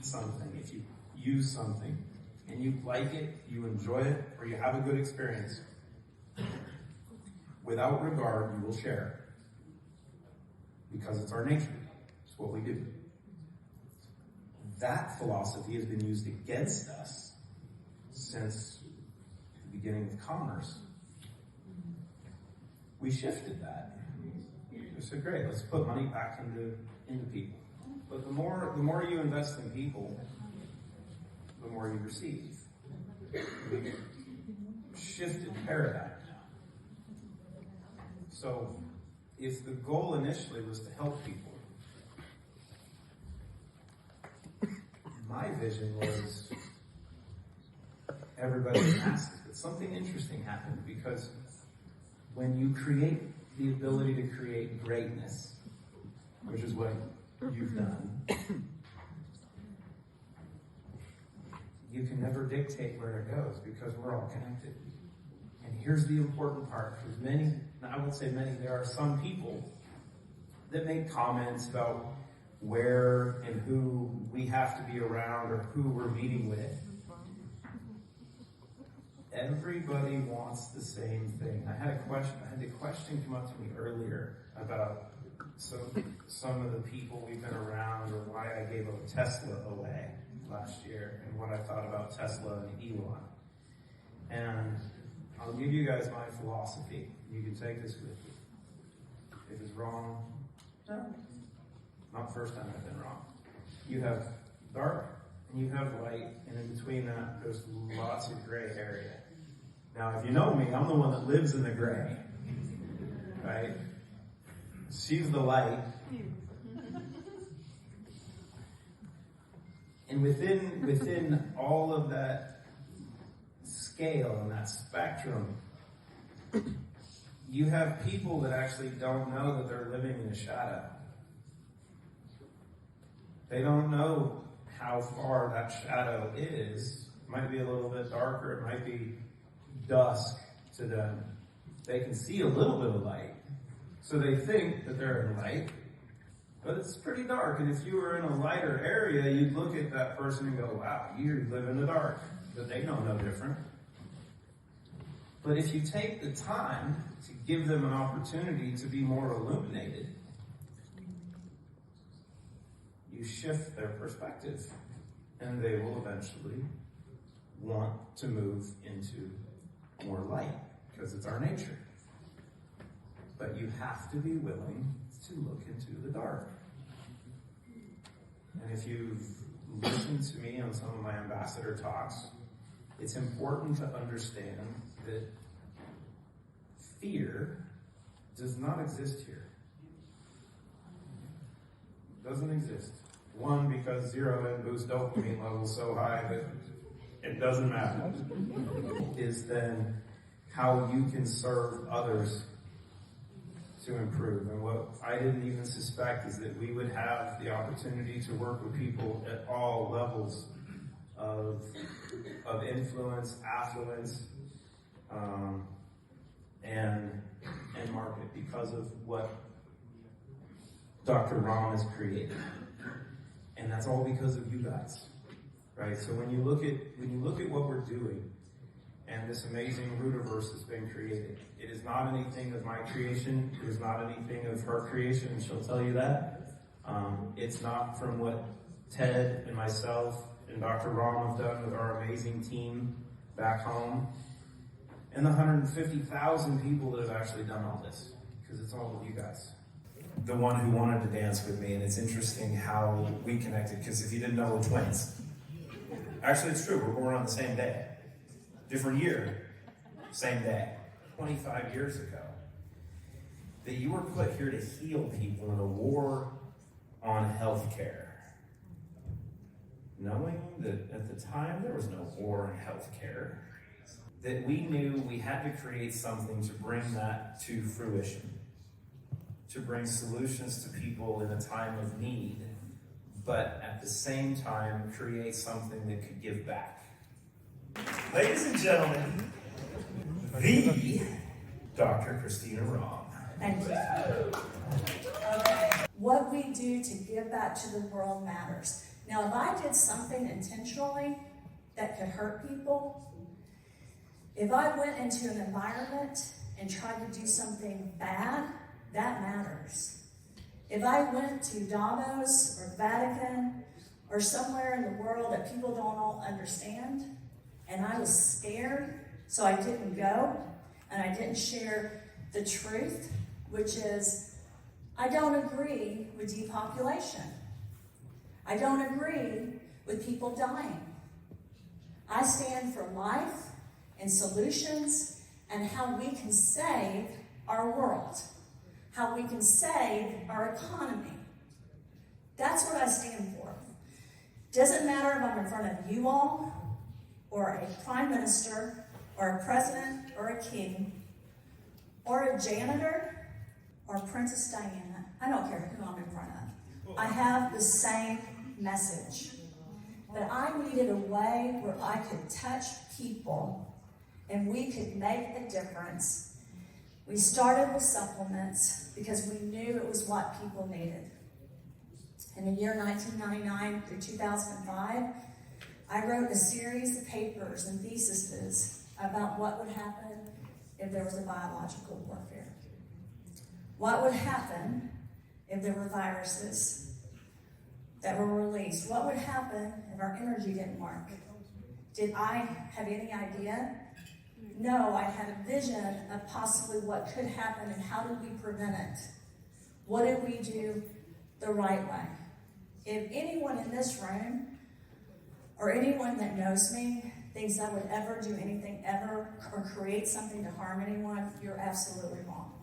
eat something, if you use something, and you like it, you enjoy it, or you have a good experience, without regard, you will share. Because it's our nature. It's what we do. That philosophy has been used against us since the beginning of commerce. We shifted that. We said, great, let's put money back into people. But the more you invest in people, the more you receive. We shifted paradigm now. So if the goal initially was to help people, my vision was everybody masses. But something interesting happened, because when you create the ability to create greatness, which is what you've done, you can never dictate where it goes, because we're all connected. And here's the important part, because I won't say many, there are some people that make comments about where and who we have to be around or who we're meeting with. Everybody wants the same thing. I had the question come up to me earlier about some of the people we've been around, or why I gave a Tesla away last year, and what I thought about Tesla and Elon. And I'll give you guys my philosophy. You can take this with you. If it's wrong, no. Not the first time I've been wrong. You have dark and you have light, and in between that, there's lots of gray area. Now, if you know me, I'm the one that lives in the gray, right? She's the light. And within all of that scale and that spectrum, you have people that actually don't know that they're living in a shadow. They don't know how far that shadow is. It might be a little bit darker. It might be dusk to them. They can see a little bit of light. So they think that they're in light, but it's pretty dark. And if you were in a lighter area, you'd look at that person and go, wow, you live in the dark. But they know no different. But if you take the time to give them an opportunity to be more illuminated, you shift their perspective, and they will eventually want to move into more light, because it's our nature. But you have to be willing to look into the dark. And if you've listened to me on some of my ambassador talks, it's important to understand that fear does not exist here. It doesn't exist. One, because zero and boost dopamine levels so high that it doesn't matter. Is then how you can serve others to improve. And what I didn't even suspect is that we would have the opportunity to work with people at all levels of influence, affluence, and market, because of what Dr. Rahm has created. And that's all because of you guys, right? So when you look at what we're doing, and this amazing Rootiverse has been created, it is not anything of my creation. It is not anything of her creation, and she'll tell you that. It's not from what Ted and myself and Dr. Rahm have done with our amazing team back home, and the 150,000 people that have actually done all this, because it's all of you guys. The one who wanted to dance with me, and it's interesting how we connected, because if you didn't know, we're twins. Actually, it's true, we're born on the same day. Different year, same day. 25 years ago, that you were put here to heal people in a war on healthcare. Knowing that at the time there was no war on healthcare, that we knew we had to create something to bring that to fruition, to bring solutions to people in a time of need, but at the same time create something that could give back. Ladies and gentlemen, the Dr. Christina Rahm. Thank you. Okay. What we do to give back to the world matters. Now, if I did something intentionally that could hurt people, if I went into an environment and tried to do something bad, that matters. If I went to Davos or Vatican or somewhere in the world that people don't all understand, and I was scared, so I didn't go, and I didn't share the truth, which is, I don't agree with depopulation. I don't agree with people dying. I stand for life and solutions and how we can save our world, how we can save our economy. That's what I stand for. Doesn't matter if I'm in front of you all, or a prime minister, or a president, or a king, or a janitor, or Princess Diana. I don't care who I'm in front of. I have the same message. But I needed a way where I could touch people and we could make a difference. We started with supplements because we knew it was what people needed. In the year 1999 through 2005, I wrote a series of papers and theses about what would happen if there was a biological warfare. What would happen if there were viruses that were released? What would happen if our energy didn't work? Did I have any idea? No, I had a vision of possibly what could happen and how did we prevent it? What did we do the right way? If anyone in this room or anyone that knows me thinks I would ever do anything ever or create something to harm anyone, you're absolutely wrong.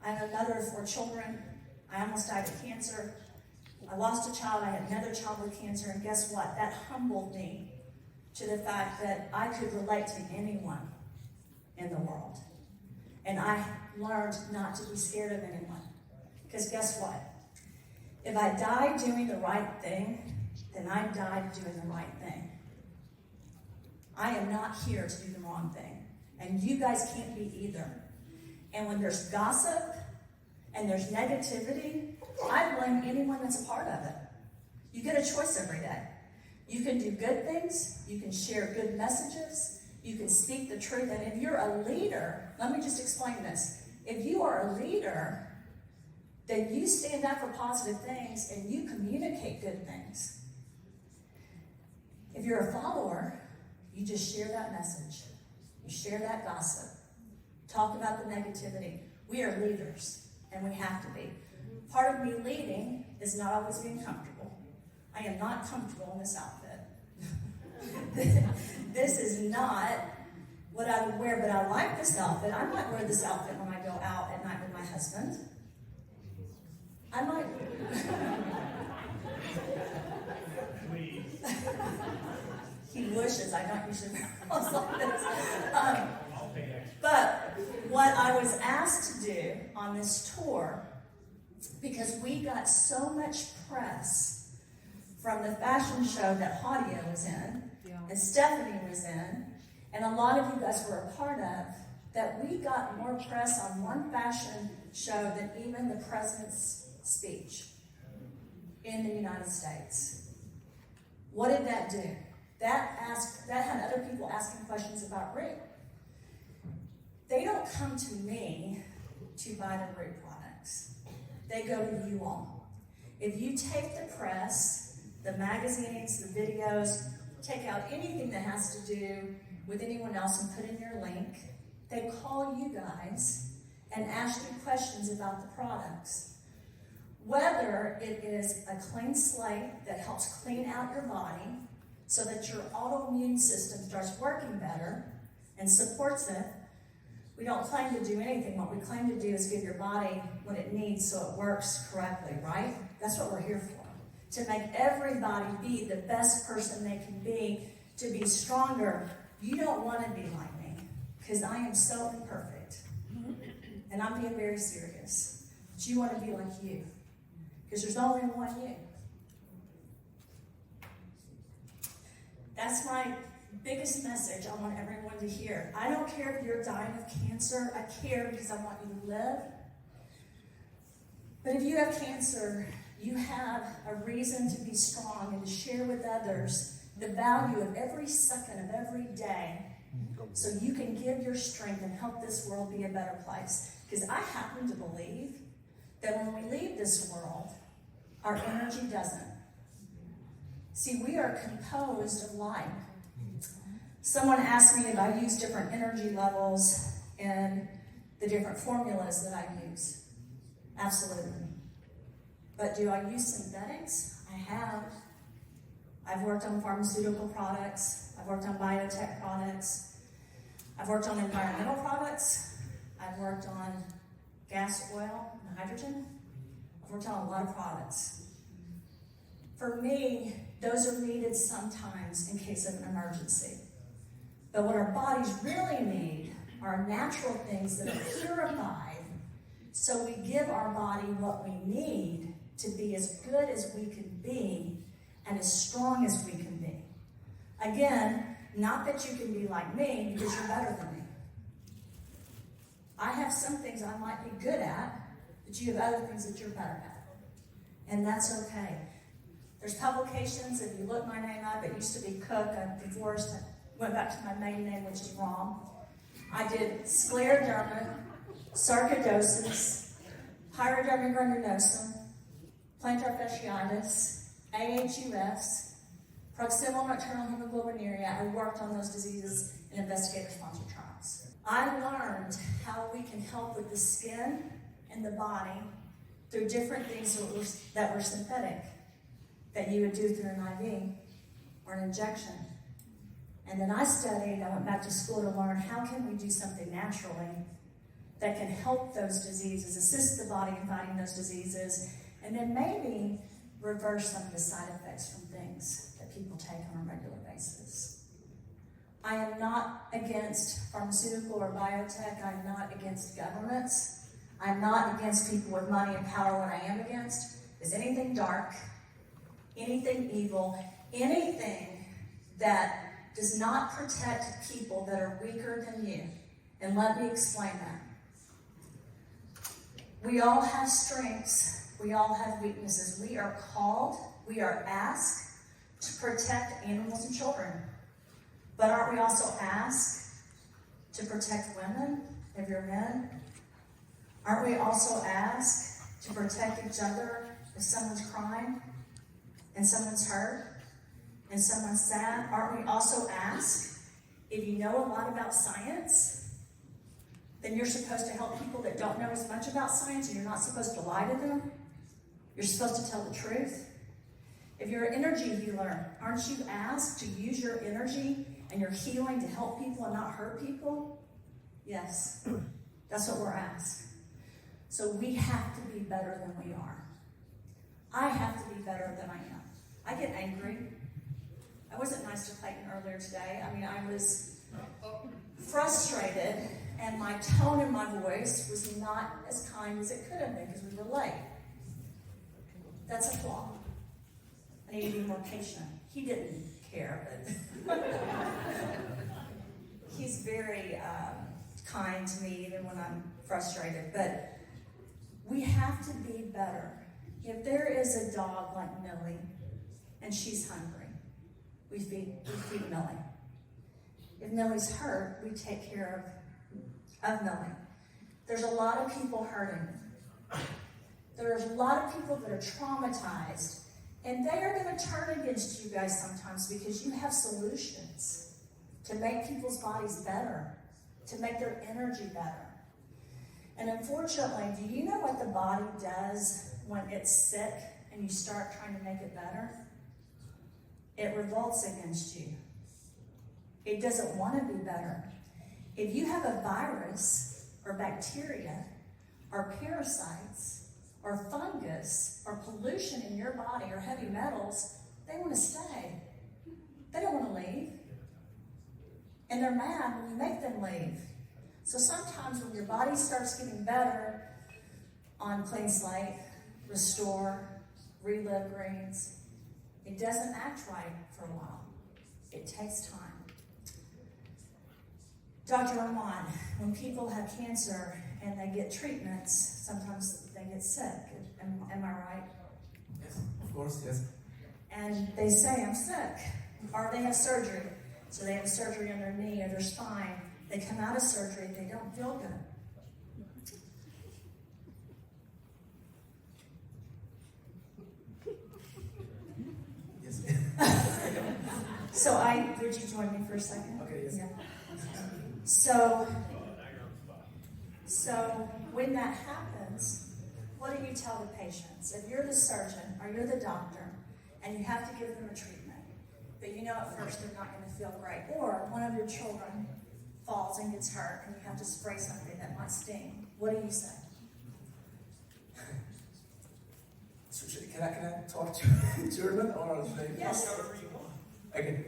I have a mother of 4 children. I almost died of cancer. I lost a child. I had another child with cancer. And guess what? That humbled me to the fact that I could relate to anyone in the world. And I learned not to be scared of anyone. Because guess what? If I died doing the right thing, then I died doing the right thing. I am not here to do the wrong thing. And you guys can't be either. And when there's gossip and there's negativity, I blame anyone that's a part of it. You get a choice every day. You can do good things. You can share good messages. You can speak the truth. And if you're a leader, let me just explain this. If you are a leader, then you stand up for positive things and you communicate good things. If you're a follower, you just share that message. You share that gossip. Talk about the negativity. We are leaders, and we have to be. Part of me leading is not always being comfortable. I am not comfortable in this outfit. This is not what I would wear, but I like this outfit. I might wear this outfit when I go out at night with my husband. I might. He wishes I don't usually wear clothes like this. But what I was asked to do on this tour, because we got so much press from the fashion show that Hadia was in, and Stephanie was in, and a lot of you guys were a part of, that we got more press on one fashion show than even the president's speech in the United States. What did that do? That had other people asking questions about Root. They don't come to me to buy the Root products. They go to you all. If you take the press, the magazines, the videos, take out anything that has to do with anyone else and put in your link, they call you guys and ask you questions about the products. Whether it is a clean slate that helps clean out your body so that your autoimmune system starts working better and supports it. We don't claim to do anything. What we claim to do is give your body what it needs so it works correctly, right? That's what we're here for. To make everybody be the best person they can be, to be stronger. You don't want to be like me, because I am so imperfect. And I'm being very serious. But you want to be like you, because there's only one you. That's my biggest message I want everyone to hear. I don't care if you're dying of cancer. I care because I want you to live. But if you have cancer, you have a reason to be strong and to share with others the value of every second of every day so you can give your strength and help this world be a better place. Because I happen to believe that when we leave this world, our energy doesn't. See, we are composed of light. Someone asked me if I use different energy levels in the different formulas that I use. Absolutely. But do I use synthetics? I have. I've worked on pharmaceutical products. I've worked on biotech products. I've worked on environmental products. I've worked on gas, oil, and hydrogen. I've worked on a lot of products. For me, those are needed sometimes in case of an emergency. But what our bodies really need are natural things that are purified, so we give our body what we need to be as good as we can be and as strong as we can be. Again, not that you can be like me because you're better than me. I have some things I might be good at, but you have other things that you're better at. And that's okay. There's publications, if you look my name up, it used to be Cook, I'm divorced, I went back to my maiden name, which is Rahm. I did scleroderma, sarcoidosis, pyoderma granulosum, plantar fasciitis, AHUS, proximal nocturnal hemoglobinuria. I worked on those diseases in investigator-sponsored trials. I learned how we can help with the skin and the body through different things that were synthetic, that you would do through an IV or an injection. And then I went back to school to learn how can we do something naturally that can help those diseases, assist the body in fighting those diseases, and then maybe reverse some of the side effects from things that people take on a regular basis. I am not against pharmaceutical or biotech. I'm not against governments. I'm not against people with money and power. What I am against is anything dark, anything evil, anything that does not protect people that are weaker than you. And let me explain that. We all have strengths. We all have weaknesses. We are called, we are asked to protect animals and children. But aren't we also asked to protect women, if you're men? Aren't we also asked to protect each other if someone's crying and someone's hurt and someone's sad? Aren't we also asked, if you know a lot about science, then you're supposed to help people that don't know as much about science, and you're not supposed to lie to them? You're supposed to tell the truth. If you're an energy healer, aren't you asked to use your energy and your healing to help people and not hurt people? Yes, that's what we're asked. So we have to be better than we are. I have to be better than I am. I get angry. I wasn't nice to Clayton earlier today. I was frustrated, and my tone in my voice was not as kind as it could have been because we were late. That's a flaw. I need to be more patient. He didn't care, but he's very kind to me even when I'm frustrated. But we have to be better. If there is a dog like Millie and she's hungry, we feed Millie. If Millie's hurt, we take care of Millie. There's a lot of people hurting. There's a lot of people that are traumatized, and they are going to turn against you guys sometimes because you have solutions to make people's bodies better, to make their energy better. And unfortunately, do you know what the body does when it's sick and you start trying to make it better? It revolts against you. It doesn't want to be better. If you have a virus or bacteria or parasites or fungus or pollution in your body or heavy metals, they want to stay. They don't want to leave. And they're mad when you make them leave. So sometimes when your body starts getting better on Clean Slate, Restore, Relive Greens, it doesn't act right for a while. It takes time. Dr. Rahm, when people have cancer and they get treatments, sometimes they get sick. Am I right? course, yes. And they say, I'm sick, or they have surgery. So they have surgery on their knee or their spine. They come out of surgery, they don't feel good. Yes. So would you join me for a second? Okay, yes. Yeah. So when that happens, what do you tell the patients? If you're the surgeon or you're the doctor and you have to give them a treatment, but you know at first they're not going to feel great, or one of your children falls and gets hurt and you have to spray something that might sting, what do you say? Can I talk to German or should I? Yes. Okay.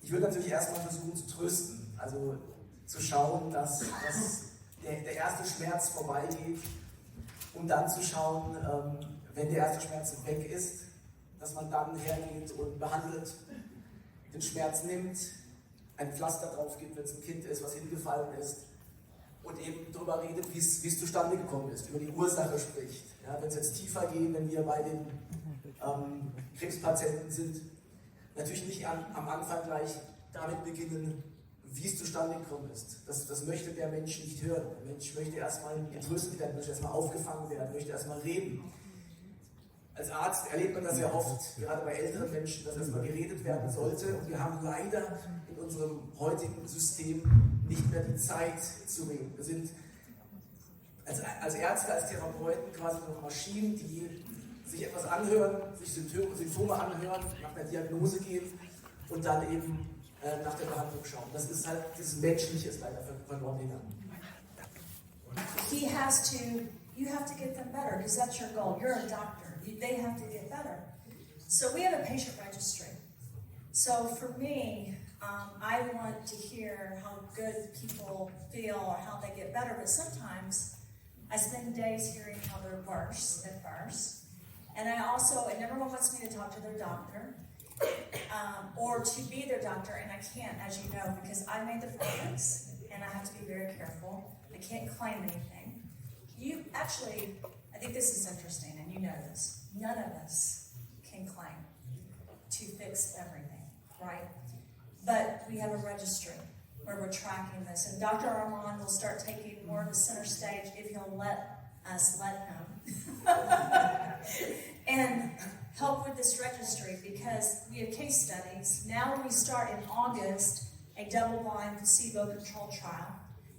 Ich würde natürlich erstmal versuchen zu trösten, also zu schauen, dass der erste Schmerz vorbeigeht, um dann zu schauen, wenn der erste Schmerz weg ist, dass man dann hergeht und behandelt, den Schmerz nimmt, ein Pflaster drauf gibt, wenn es ein Kind ist, was hingefallen ist, und eben darüber redet, wie es zustande gekommen ist, über die Ursache spricht. Ja, wenn es jetzt tiefer geht, wenn wir bei den Krebspatienten sind, natürlich nicht am Anfang gleich damit beginnen, wie es zustande gekommen ist. Das möchte der Mensch nicht hören. Der Mensch möchte erstmal getröstet werden, möchte erstmal aufgefangen werden, möchte erstmal reden. Als Arzt erlebt man das ja oft, gerade bei älteren Menschen, dass erstmal geredet werden sollte. Und wir haben leider in unserem heutigen System nicht mehr die Zeit zu reden. Wir sind als Ärzte, als Therapeuten quasi nur Maschinen, die sich etwas anhören, sich Symptome anhören, nach einer Diagnose gehen und dann eben nach der Behandlung schauen. Das ist halt, dieses Menschliche ist leider verloren gegangen. You have to get them better, because that's your goal. You're a doctor. They have to get better. So we have a patient registry. So for me, I want to hear how good people feel or how they get better, but sometimes I spend days hearing how they're worse at first. And and everyone wants me to talk to their doctor, or to be their doctor, and I can't, as you know, because I made the products, and I have to be very careful. I can't claim anything. I think this is interesting, and you know this. None of us can claim to fix everything, right? But we have a registry where we're tracking this, and Dr. Armand will start taking more of the center stage if he'll let him. And help with this registry, because we have case studies. Now when we start in August, a double-blind placebo-controlled trial,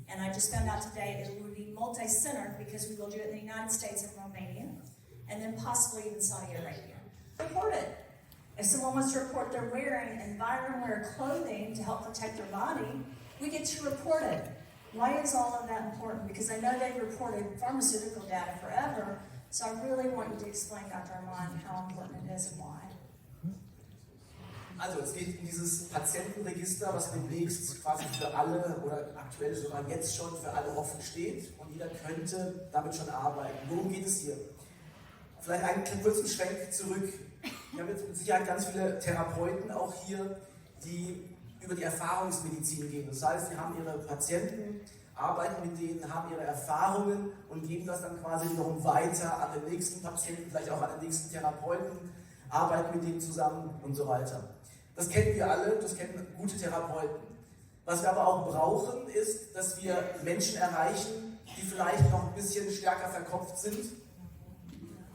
and I just found out today it will be multi-centered because we will do it in the United States and Romania, and then possibly even Saudi Arabia. Report it. If someone wants to report they're wearing environment-wear clothing to help protect their body, we get to report it. Why is all of that important? Because I know they've reported pharmaceutical data forever, so I really want you to explain, Dr. Armand, how important it is and why. Also es geht um dieses Patientenregister, was demnächst quasi für alle oder aktuell sogar jetzt schon für alle offen steht, und jeder könnte damit schon arbeiten. Worum geht es hier? Vielleicht einen kurzen Schwenk zurück. Wir haben jetzt mit Sicherheit ganz viele Therapeuten auch hier, die über die Erfahrungsmedizin gehen. Das heißt, sie haben ihre Patienten, arbeiten mit denen, haben ihre Erfahrungen und geben das dann quasi wiederum weiter an den nächsten Patienten, vielleicht auch an den nächsten Therapeuten, arbeiten mit denen zusammen und so weiter. Das kennen wir alle, das kennen gute Therapeuten. Was wir aber auch brauchen, ist, dass wir Menschen erreichen, die vielleicht noch ein bisschen stärker verkopft sind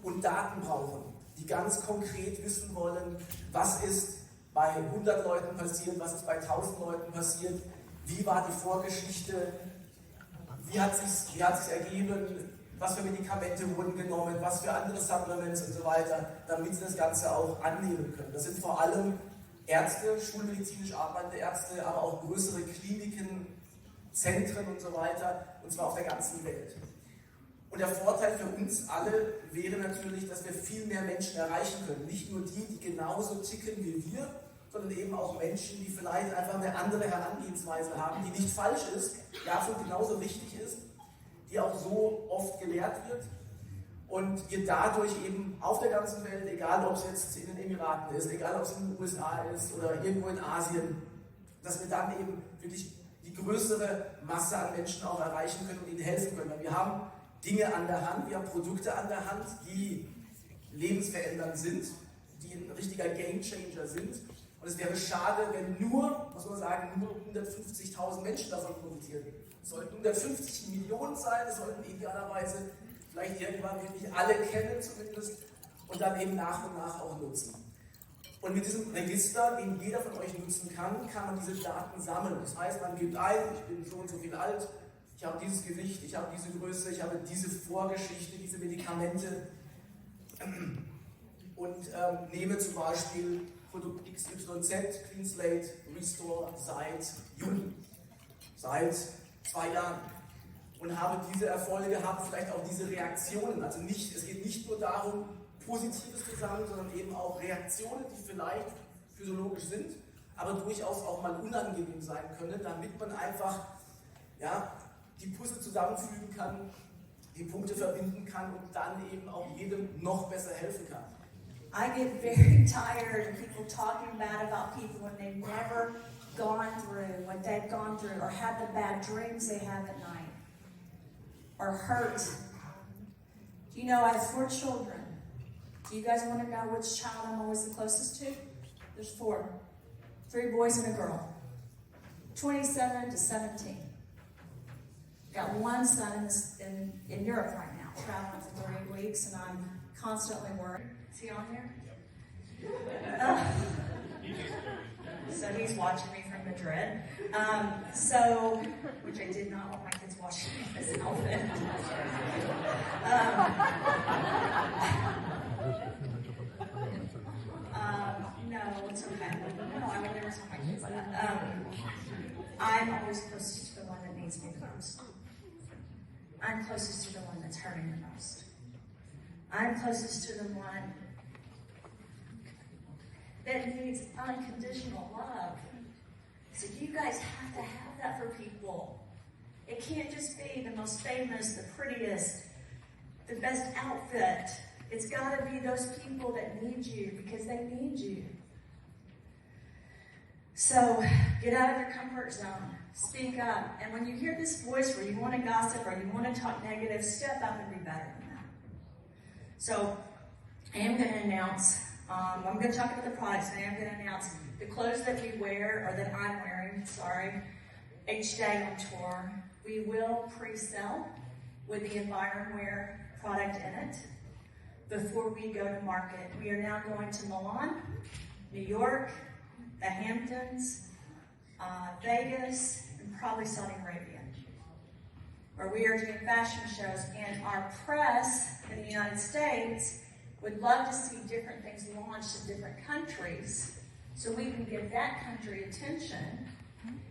und Daten brauchen, die ganz konkret wissen wollen, was ist bei 100 Leuten passiert, was ist bei 1000 Leuten passiert, wie war die Vorgeschichte, wie hat sich ergeben, was für Medikamente wurden genommen, was für andere Supplements und so weiter, damit sie das Ganze auch annehmen können. Das sind vor allem Ärzte, schulmedizinisch arbeitende Ärzte, aber auch größere Kliniken, Zentren und so weiter, und zwar auf der ganzen Welt. Und der Vorteil für uns alle wäre natürlich, dass wir viel mehr Menschen erreichen können. Nicht nur die, die genauso ticken wie wir, sondern eben auch Menschen, die vielleicht einfach eine andere Herangehensweise haben, die nicht falsch ist, ja, absolut genauso richtig ist, die auch so oft gelehrt wird. Und wir dadurch eben auf der ganzen Welt, egal ob es jetzt in den Emiraten ist, egal ob es in den USA ist oder irgendwo in Asien, dass wir dann eben wirklich die größere Masse an Menschen auch erreichen können und ihnen helfen können. Weil wir haben Dinge an der Hand, wir haben Produkte an der Hand, die lebensverändernd sind, die ein richtiger Gamechanger sind. Und es wäre schade, wenn nur, muss man sagen, nur 150.000 Menschen davon profitieren. Es sollten 150 Millionen sein, es sollten idealerweise vielleicht irgendwann wirklich alle kennen zumindest und dann eben nach und nach auch nutzen. Und mit diesem Register, den jeder von euch nutzen kann, kann man diese Daten sammeln. Das heißt, man gibt ein, ich bin so und so viel alt, ich habe dieses Gewicht, ich habe diese Größe, ich habe diese Vorgeschichte, diese Medikamente und nehme zum Beispiel Produkt XYZ, Clean Slate, Restore seit Juni, seit 2 Jahren und habe diese Erfolge, habe vielleicht auch diese Reaktionen. Also es geht nicht nur darum, Positives zu sammeln, sondern eben auch Reaktionen, die vielleicht physiologisch sind, aber durchaus auch mal unangenehm sein können, damit man einfach die Puzzle zusammenfügen kann, die Punkte verbinden kann und dann eben auch jedem noch besser helfen kann. I get very tired of people talking bad about people when they've never gone through what they've gone through or had the bad dreams they have at night or hurt. You know, I have 4 children. Do you guys want to know which child I'm always the closest to? There's 4. 3 boys and a girl. 27 to 17. Got 1 son in Europe right now, traveling for 3 weeks, and I'm constantly worried. Is he on here? So he's watching me from Madrid. Which I did not want my kids watching me in this outfit. No, it's okay. No, I would never tell my kids that. I'm always closest to the one that needs me the most. I'm closest to the one that's hurting the most. I'm closest to the one that needs unconditional love. So you guys have to have that for people. It can't just be the most famous, the prettiest, the best outfit. It's got to be those people that need you because they need you. So get out of your comfort zone. Speak up. And when you hear this voice where you want to gossip or you want to talk negative, step up and be better than that. So I am going to announce, I'm going to talk about the products, and I am going to announce the clothes that we wear, or that I'm wearing, each day on tour. We will pre-sell with the Environwear product in it before we go to market. We are now going to Milan, New York, the Hamptons, Vegas, and probably Saudi Arabia, where we are doing fashion shows, and our press in the United States would love to see different things launched in different countries so we can give that country attention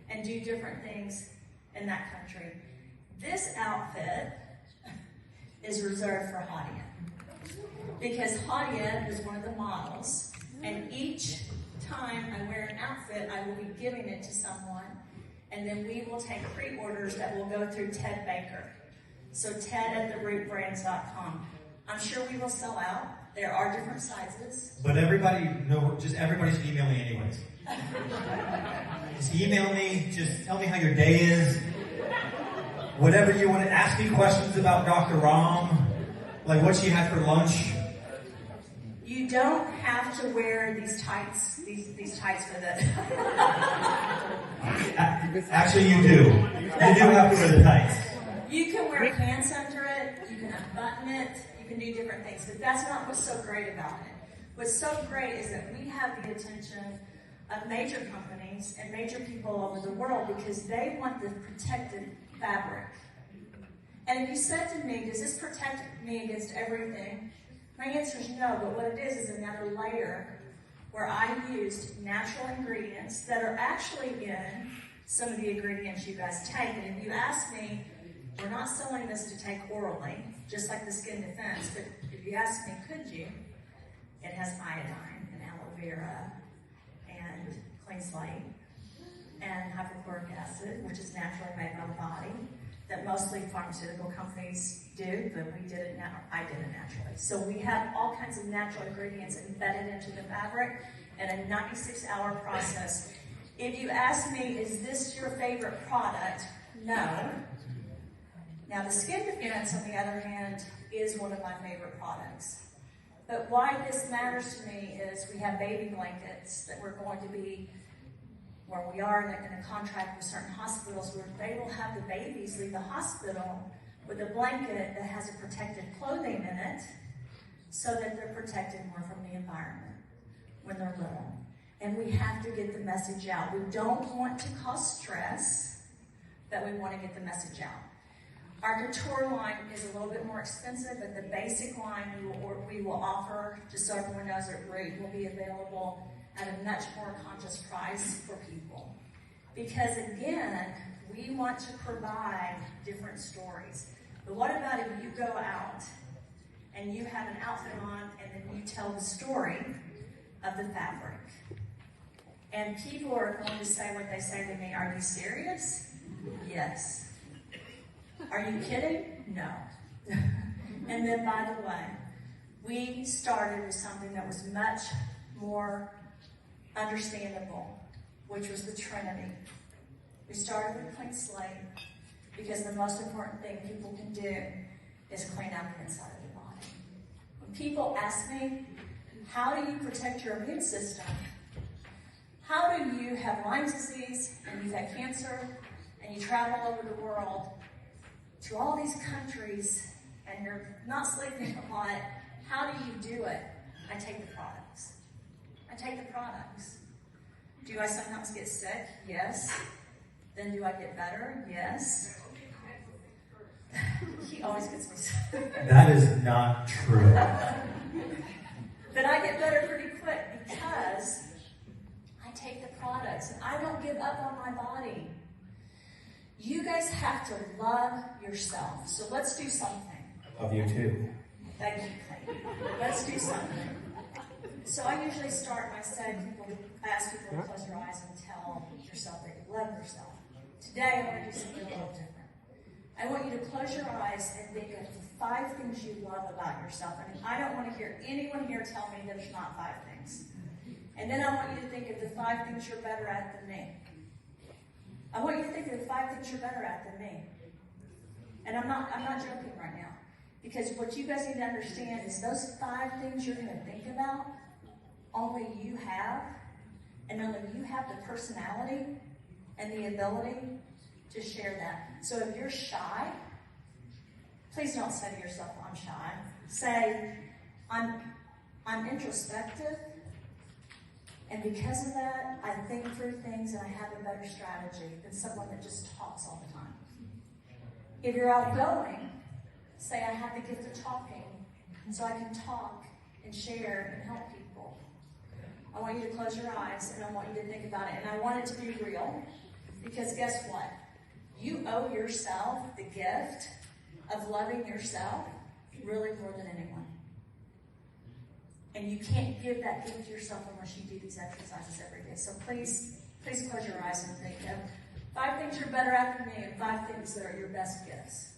and do different things in that country. This outfit is reserved for Hadia because Hadia is one of the models, and each time I wear an outfit, I will be giving it to someone, and then we will take pre-orders that will go through Ted Baker. So ted@therootbrands.com. I'm sure we will sell out. There are different sizes. But everybody should email me anyways. Just email me, just tell me how your day is. Whatever you want to ask me questions about Dr. Rahm, like what she had for lunch. You don't have to wear these tights with it. Actually, you do. You do have to wear the tights. You can wear pants under it, you can unbutton it, you can do different things, but that's not what's so great about it. What's so great is that we have the attention of major companies and major people all over the world because they want the protected fabric. And if you said to me, does this protect me against everything? My answer is no, but what it is another layer where I used natural ingredients that are actually in some of the ingredients you guys take. And if you ask me, we're not selling this to take orally, just like the Skin Defense, but if you ask me, could you? It has iodine and aloe vera and clean slate and hypochloric acid, which is naturally made by the body, that mostly pharmaceutical companies do, but we did it now. I did it naturally. So we have all kinds of natural ingredients embedded into the fabric in a 96-hour process. If you ask me, is this your favorite product? No. Now the Skin Defense, on the other hand, is one of my favorite products. But why this matters to me is we have baby blankets that we're going to be, where we are in a contract with certain hospitals where they will have the babies leave the hospital with a blanket that has a protected clothing in it so that they're protected more from the environment when they're little. And we have to get the message out. We don't want to cause stress, but we want to get the message out. Our couture line is a little bit more expensive, but the basic line we will offer, just so everyone knows at Root, will be available at a much more conscious price for people. Because again, we want to provide different stories. But what about if you go out and you have an outfit on and then you tell the story of the fabric? And people are going to say what they say to me, are you serious? Yes. Are you kidding? No. And then, by the way, we started with something that was much more understandable, which was the Trinity. We started with a clean slate because the most important thing people can do is clean out the inside of the body. When people ask me, how do you protect your immune system? How do you have Lyme disease and you've had cancer and you travel over the world to all these countries and you're not sleeping a lot? How do you do it? I take the products. I take the products. Do I sometimes get sick? Yes. Then do I get better? Yes. He always gets me sick. That is not true. But I get better pretty quick because I take the products and I don't give up on my body. You guys have to love yourself. So let's do something. I love you too. Thank you, Clayton. Let's do something. So I usually start by saying, I ask people to close your eyes and tell yourself that you love yourself. Today I want to do something a little different. I want you to close your eyes and think of the 5 things you love about yourself. And I don't want to hear anyone here tell me there's not 5 things. And then I want you to think of the 5 things you're better at than me. I want you to think of the 5 things you're better at than me. And I'm not joking right now. Because what you guys need to understand is those 5 things you're going to think about, only you have, and only you have the personality and the ability to share that. So if you're shy, please don't say to yourself, I'm shy. Say, I'm introspective, and because of that, I think through things and I have a better strategy than someone that just talks all the time. If you're outgoing, say I have the gift of talking, so I can talk and share and help people. I want you to close your eyes and I want you to think about it. And I want it to be real, because guess what? You owe yourself the gift of loving yourself really more than anyone. And you can't give that gift to yourself unless you do these exercises every day. So please close your eyes and think of 5 things you're better at than me and 5 things that are your best gifts.